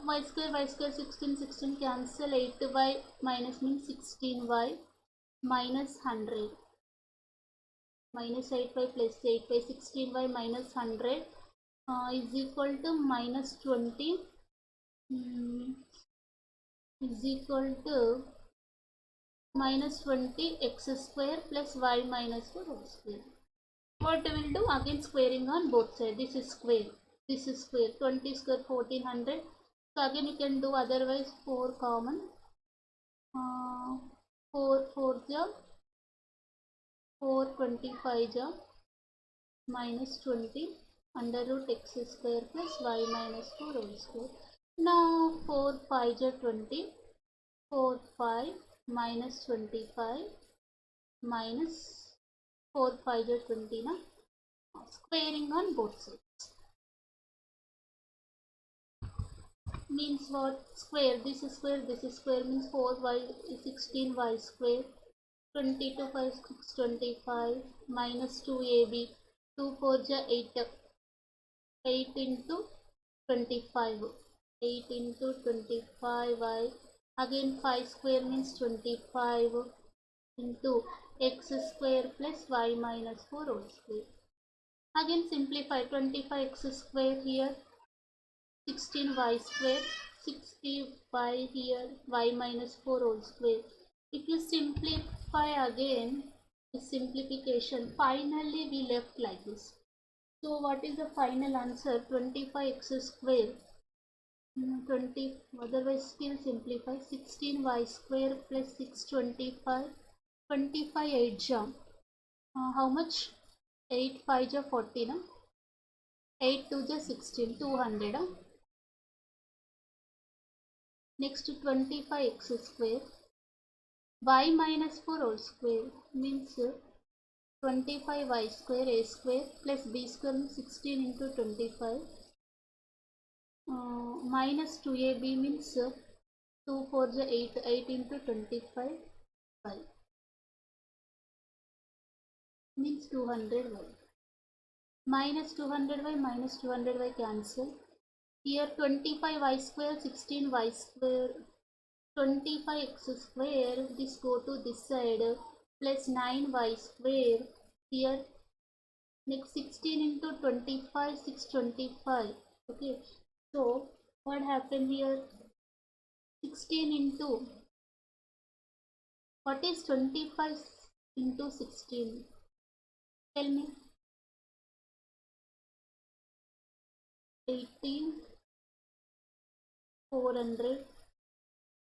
y square 16 cancel, 8y minus means 16y minus 100 minus 8y plus 8y, 16y minus 100 is equal to minus 20 is equal to minus 20 x square plus y minus 4 whole square. What we will do? Again squaring on both sides. This is square. This is square. 20 square 1400. So again you can do otherwise 4 common. 4 4 ja 4 25 ja minus 20 under root x square plus y minus 4 whole square. Now 4 5 ja 20. 4 5 minus 25 minus 4 5 ja 20 na. Squaring on both sides. means what? Square. This is square. This is square means 4y is 16y square. 20 to 5 6 25 minus 2ab. 2 4 ja 8. 8 into 25. 8 into 25y. Again 5 square means 25 into x square plus y minus 4 whole square. Again simplify 25x square here, 16y square, 60y here, y minus 4 whole square. If you simplify again, this simplification, finally we left like this. So what is the final answer? 25x square. 20, otherwise still simplify 16y square plus 625, 25 8 jam. How much? 8 5 ja 40 na? 8 2 ja 16, 200. Next 25x square, y minus 4 whole square means 25y square a square plus b square means 16 into 25 minus 2ab means 2 4 ja 8, 8 into 25 y means 200y. Minus 200y minus 200y cancel. Here 25y square, 16y square, 25x square, this go to this side, plus 9y square. Here next 16 into 25, 625. Okay, so what happened here? 16 into, what is 25 into 16? Tell me. 18, 400.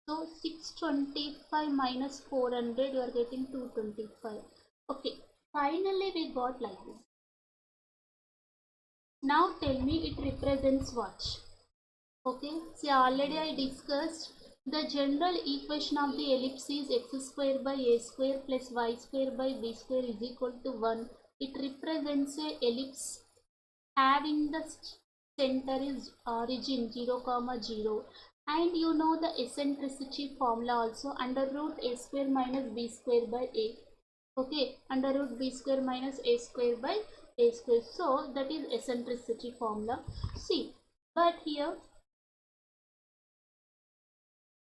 So 625 minus 400, you are getting 225. Okay, finally we got like this. Now tell me it represents what? Okay, see already I discussed the general equation of the ellipse is x square by a square plus y square by b square is equal to 1. It represents a ellipse having the center is origin 0, 0. And you know the eccentricity formula also, under root a square minus b square by a. Okay, under root b square minus a square by a square. So that is eccentricity formula. See, but here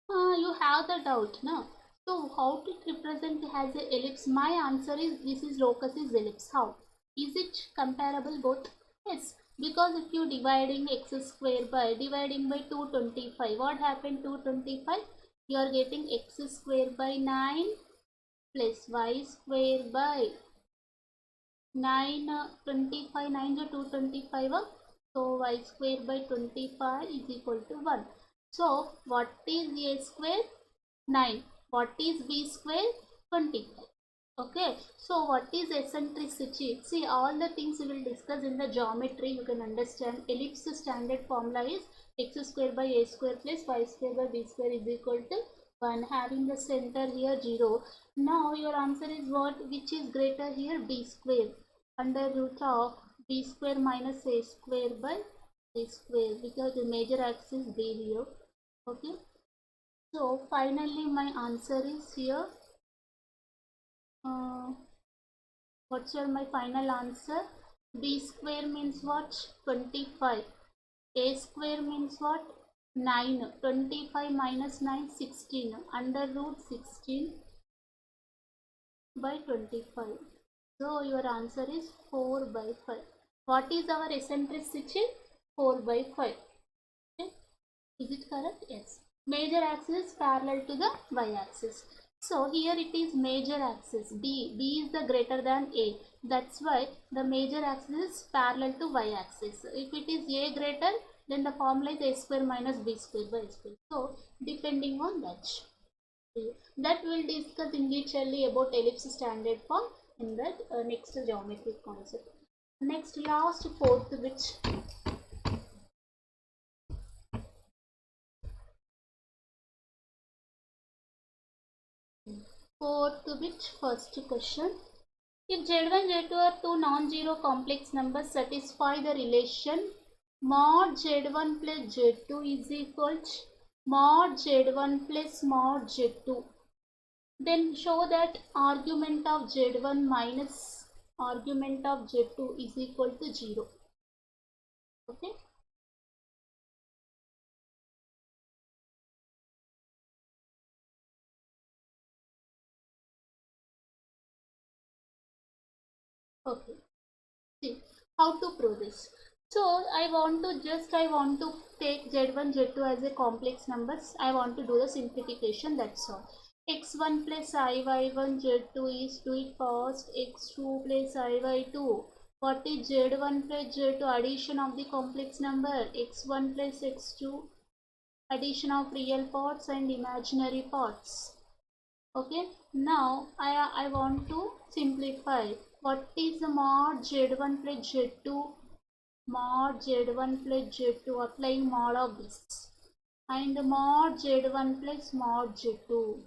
you have the doubt now. So how to represent as a ellipse? My answer is this is locus is ellipse. How? Is it comparable both? Yes, because if you dividing x square by dividing by 225, what happened 225? You are getting x square by 9 plus y square by 9 25 9 is 225. So y square by 25 is equal to 1. So what is a square? 9. What is b square? 25. Okay, so what is eccentricity? See, all the things we will discuss in the geometry. You can understand ellipse standard formula is x square by a square plus y square by b square is equal to 1, having the center here 0. Now your answer is what? Which is greater here? B square, under root of b square minus a square by a square, because the major axis b here. Okay, so finally my answer is here. What's your my final answer? B square means what? 25. A square means what? 9. 25 minus 9, 16. Under root 16 by 25. So your answer is 4 by 5. What is our eccentricity? 4 by 5. Okay. Is it correct? Yes. Major axis is parallel to the y-axis. So here it is major axis B. B is the greater than A. That's why the major axis is parallel to y-axis. If it is A greater, then the formula is a square minus b square by a square. So depending on that. That we'll discuss in detail about ellipse standard form in that next geometric concept. Next, last fourth, which first question. If Z1, Z2 are two non-zero complex numbers, satisfy the relation mod z1 plus z2 is equal to mod z1 plus mod z2. Then show that argument of z1 minus argument of z2 is equal to 0. Okay. Okay. See how to prove this. So I want to take z1 z2 as a complex numbers. I want to do the simplification, that's all. x1 plus I y1 z2 is, do it first, x2 plus I y2. What is z1 plus z2? Addition of the complex number, x1 plus x2, addition of real parts and imaginary parts. Okay, now I want to simplify. What is the mod z1 plus z2? Mod z1 plus z2, applying mod of this, and mod z1 plus mod z2.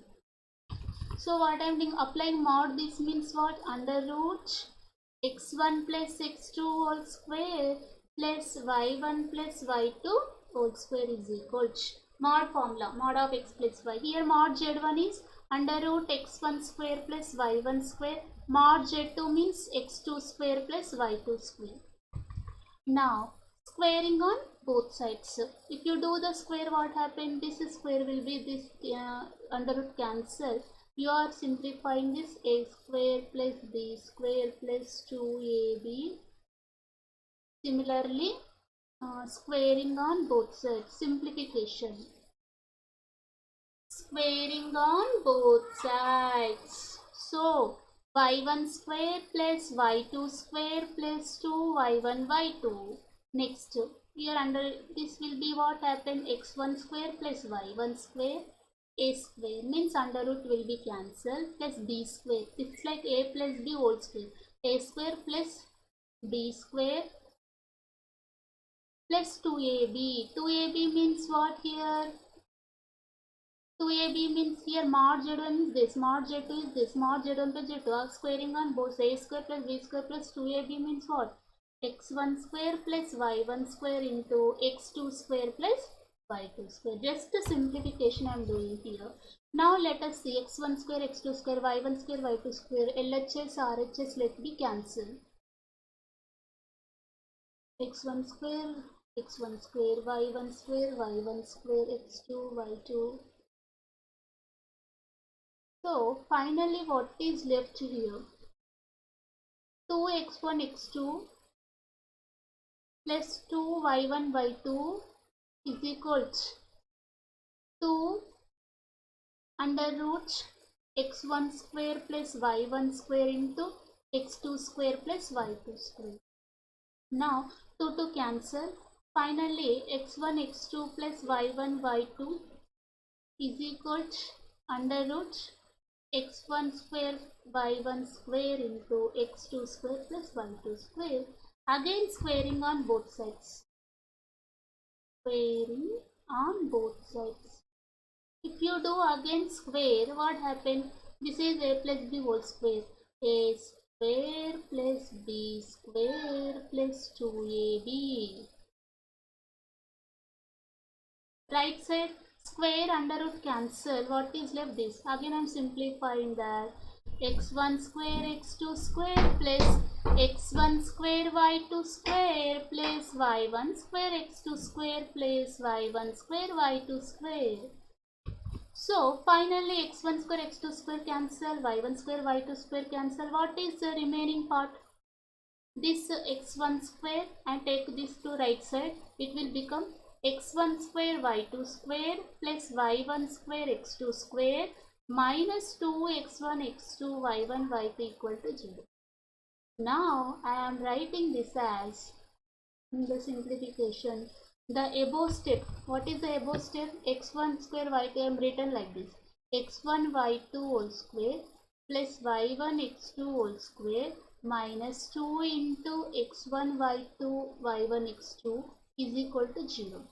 So what I am doing, applying mod, this means what? Under root x1 plus x2 whole square plus y1 plus y2 whole square is equal to mod formula, mod of x plus y. Here mod z1 is under root x1 square plus y1 square. Mod z2 means x2 square plus y2 square. Now squaring on both sides. If you do the square, what happened? This square will be this under root cancel. You are simplifying this, a square plus b square plus 2ab. Similarly, squaring on both sides. Simplification. Squaring on both sides. So y1 square plus y2 square plus 2y1 y2. Next, here under this will be what happened, x1 square plus y1 square. A square means under root will be cancelled plus b square. It's like a plus b whole square. A square plus b square plus 2ab. 2ab means what here? 2ab means here mod z1 is this, mod z2 is this, mod z1 plus z2. Squaring on both, a square plus b square plus 2ab means what? x1 square plus y1 square into x2 square plus y2 square. Just the simplification I am doing here. Now let us see, x1 square, x2 square, y1 square, y2 square, LHS, RHS let me cancel. x1 square, x1 square, y1 square, y1 square, x2, y2. So finally what is left here? 2x1 x2 plus 2y1 y2 is equal to 2 under root x1 square plus y1 square into x2 square plus y2 square. Now 2 to cancel. Finally x1 x2 plus y1 y2 is equal to under root x1 square y1 square into x2 square plus y2 square. Again squaring on both sides. Squaring on both sides. If you do again square, what happened? This is a plus b whole square. A square plus b square plus 2ab. Right side square under root cancel. What is left? This. Again I am simplifying that. x1 square x2 square plus x1 square y2 square plus y1 square x2 square plus y1 square y2 square. So finally x1 square x2 square cancel, y1 square y2 square cancel. What is the remaining part? This x1 square, and take this to right side. It will become x1 square y2 square plus y1 square x2 square minus 2x1 x2 y1 y2 equal to 0. Now I am writing this as, in the simplification, the above step. What is the above step? x1 square y2 I am written like this, x1 y2 whole square plus y1 x2 whole square minus 2 into x1 y2 y1 x2 is equal to 0.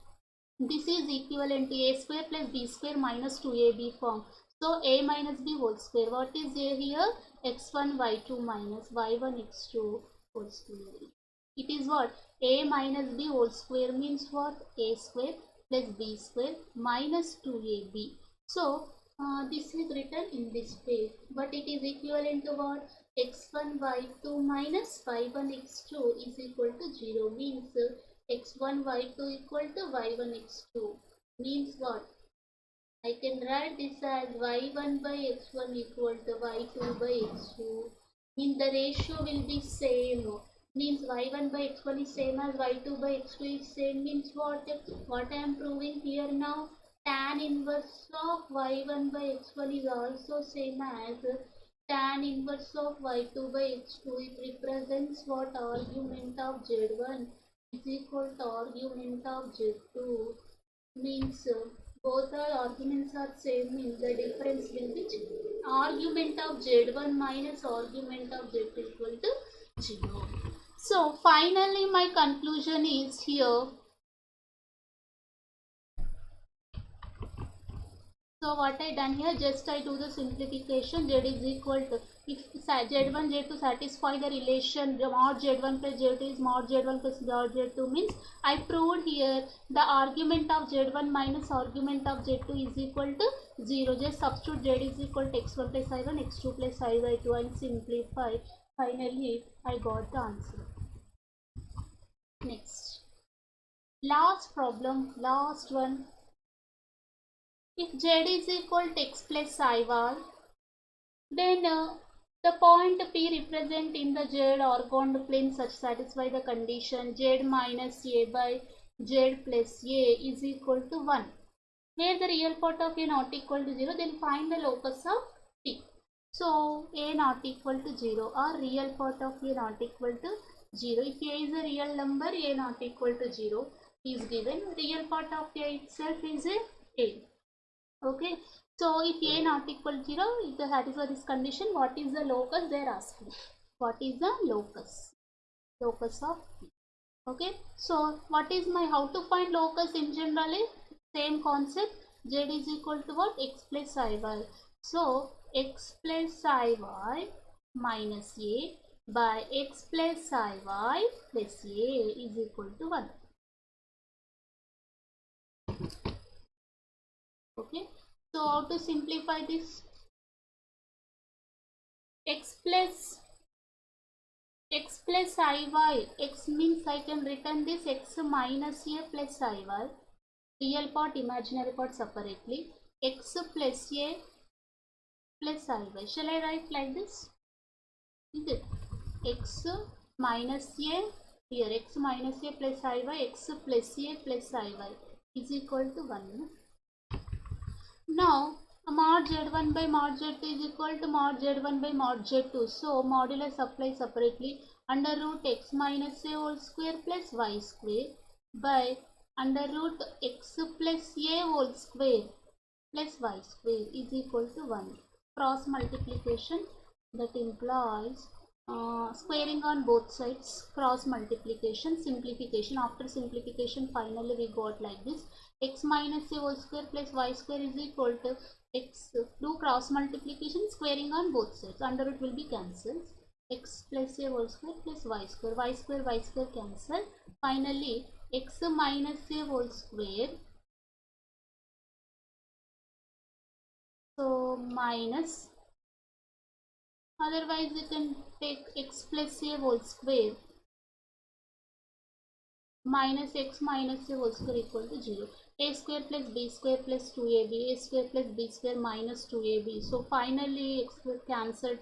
This is equivalent to a square plus b square minus 2ab form. So a minus b whole square. What is a here? x1 y2 minus y1 x2 whole square. It is what? A minus b whole square means what? A square plus b square minus 2ab. So this is written in this way, but it is equivalent to what? X1 y2 minus y1 x2 is equal to 0, means x1 y2 equal to y1 x2, means what? I can write this as y1 by x1 equal to y2 by x2. Means the ratio will be same. Means y1 by x1 is same as y2 by x2 is same. Means what? What I am proving here now? Tan inverse of y1 by x1 is also same as tan inverse of y2 by x2. It represents what? Argument of z1 is equal to argument of z2. Means both the arguments are same, means the difference will be argument of z1 minus argument of z2 equal to 0. So finally my conclusion is here. So what I done here, just I do the simplification. Z is equal to, if Z1 Z2 satisfy the relation mod Z1 plus Z2 is mod Z1 plus mod Z2, means I proved here the argument of Z1 minus argument of Z2 is equal to 0. Just substitute Z is equal to x1 plus I1 x2 plus I2 and simplify. Finally I got the answer. Next, last problem, last one. If Z is equal to x plus I1, then the point P represent in the Z orthogonal plane such satisfy the condition Z minus A by Z plus A is equal to 1. Where the real part of A not equal to 0, then find the locus of P. So A not equal to 0 or real part of A not equal to 0. If A is a real number, A not equal to 0 is given. Real part of A itself is A. Okay, so if A not equal to 0, if they satisfy this condition, what is the locus they are asking? What is the locus? Locus of P. Okay, so what is my, how to find locus in generally? Same concept, Z is equal to what? X plus Iy. So x plus Iy minus A by x plus Iy plus A is equal to 1. Okay, so how to simplify this? X plus Iy, x means I can written this x minus A plus Iy, real part imaginary part separately, x plus A plus Iy. Shall I write like this? Is it x minus A, here x minus A plus Iy, x plus A plus Iy is equal to 1. Now mod z1 by mod z2 is equal to mod z1 by mod z2. So modulus apply separately, under root x minus a whole square plus y square by under root x plus a whole square plus y square is equal to 1. Cross multiplication, that implies squaring on both sides, cross multiplication, simplification. After simplification, finally we got like this: x minus a whole square plus y square is equal to x, do cross multiplication, squaring on both sides, under it will be cancelled, x plus a whole square plus y square cancel. Finally x minus a whole square, so minus, otherwise you can take x plus a whole square minus x minus a whole square equal to 0. A square plus b square plus 2ab, a square plus b square minus 2ab. So finally x square cancelled.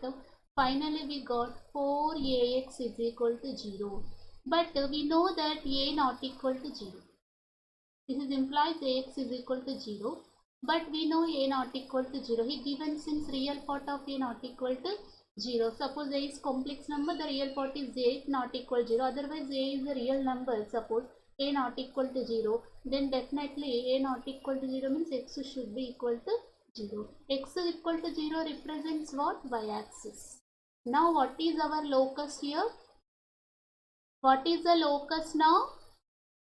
Finally we got 4ax is equal to 0. But we know that a not equal to 0. This is implies ax is equal to 0. But we know a not equal to 0. He given since real part of a not equal to 0. Suppose a is complex number, the real part is a not equal to 0. Otherwise a is a real number. Suppose a not equal to 0, then definitely a not equal to 0 means x should be equal to 0. X equal to 0 represents what? Y-axis. Now what is our locus here? What is the locus now?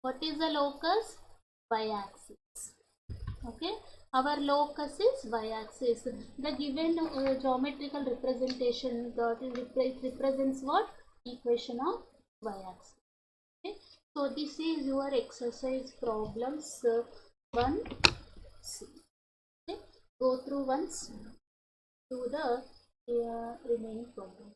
What is the locus? Y-axis. Okay, our locus is y-axis. The given geometrical representation that represents what? Equation of y-axis. Okay, so this is your exercise problems 1C. Okay, go through once to the remaining problems.